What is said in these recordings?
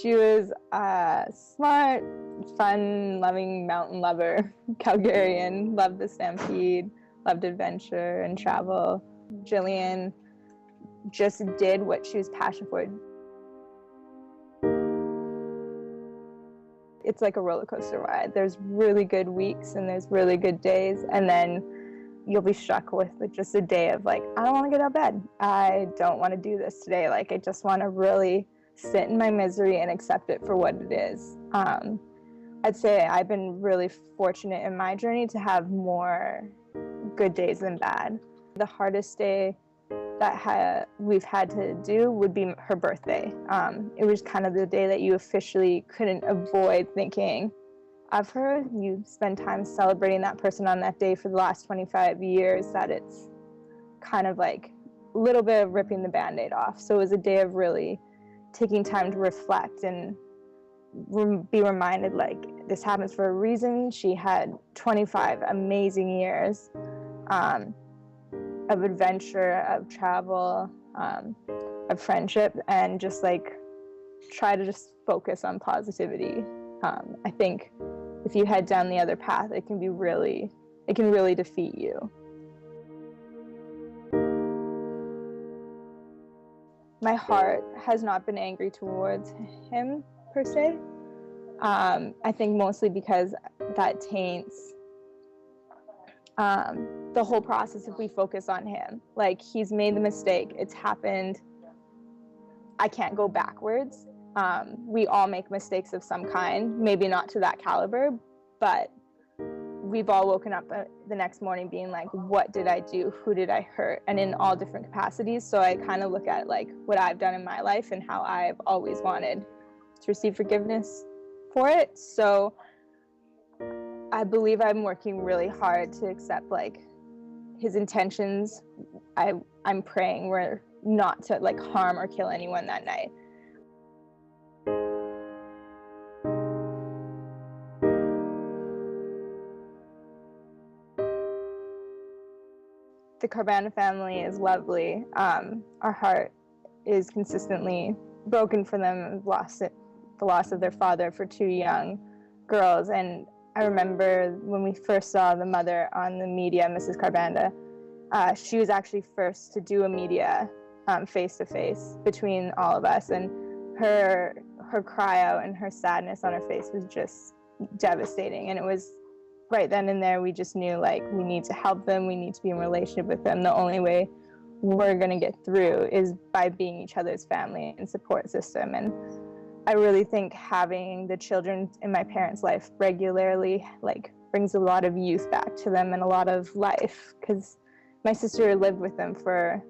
She was a smart, fun-loving mountain lover, Calgarian, loved the stampede, loved adventure and travel. Jillian just did what she was passionate for. It's like a roller coaster ride. There's really good weeks and there's really good days, and then you'll be struck with just a day of like, I don't want to get out of bed. I don't want to do this today. Like, I just want to really sit in my misery and accept it for what it is. I'd say I've been really fortunate in my journey to have more good days than bad. The hardest day that we've had to do would be her birthday. It was kind of the day that you officially couldn't avoid thinking of her. You spend time celebrating that person on that day for the last 25 years, that it's kind of like a little bit of ripping the Band-Aid off. So it was a day of really taking time to reflect and be reminded, like, this happens for a reason. She had 25 amazing years of adventure, of travel, of friendship, and just like try to just focus on positivity. I think if you head down the other path, it can really defeat you. My heart has not been angry towards him per se. I think mostly because that taints the whole process if we focus on him. Like, he's made the mistake, it's happened, I can't go backwards. We all make mistakes of some kind, maybe not to that caliber, but we've all woken up the next morning being like, what did I do? Who did I hurt? And in all different capacities. So I kind of look at like what I've done in my life and how I've always wanted to receive forgiveness for it. So I believe I'm working really hard to accept like his intentions. I'm praying were not to like harm or kill anyone that night. The Kharbanda family is lovely. Our heart is consistently broken for them, the loss of their father for two young girls. And I remember when we first saw the mother on the media, Mrs. Kharbanda, she was actually first to do a media face-to-face between all of us. And her cry out and her sadness on her face was just devastating. And it was right then and there, we just knew like we need to help them, we need to be in relationship with them. The only way we're gonna get through is by being each other's family and support system. And I really think having the children in my parents' life regularly like brings a lot of youth back to them and a lot of life, because my sister lived with them for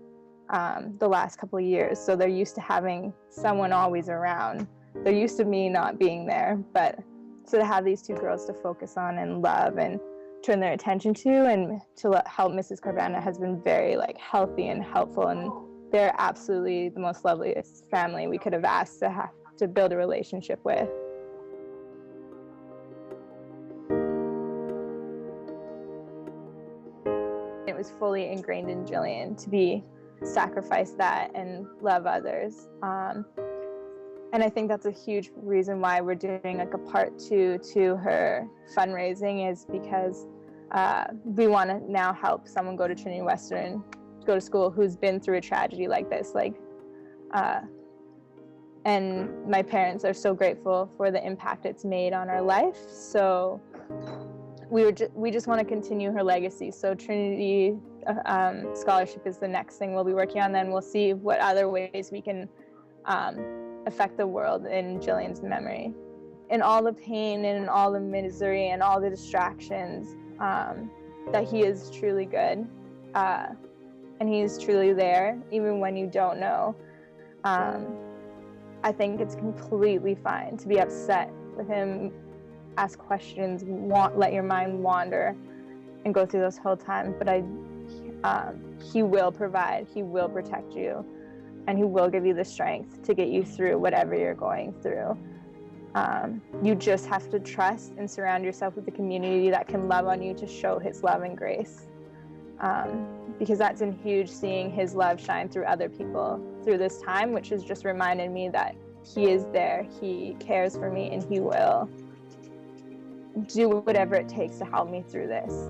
the last couple of years, so they're used to having someone always around. They're used to me not being there, but so to have these two girls to focus on and love and turn their attention to and to help Mrs. Kharbanda has been very like healthy and helpful, and they're absolutely the most loveliest family we could have asked to have to build a relationship with. It was fully ingrained in Jillian to sacrifice that and love others. And I think that's a huge reason why we're doing like a part 2 to her fundraising, is because we want to now help someone go to Trinity Western, go to school, who's been through a tragedy like this. And my parents are so grateful for the impact it's made on our life. So we just want to continue her legacy. So Trinity scholarship is the next thing we'll be working on. Then we'll see what other ways we can affect the world in Jillian's memory. In all the pain and in all the misery and all the distractions, that he is truly good, and he's truly there, even when you don't know. I think it's completely fine to be upset with him, ask questions, let your mind wander and go through those whole times, but he will provide, he will protect you, and he will give you the strength to get you through whatever you're going through. You just have to trust and surround yourself with the community that can love on you to show his love and grace. Because that's been huge, seeing his love shine through other people through this time, which has just reminded me that he is there, he cares for me, and he will do whatever it takes to help me through this.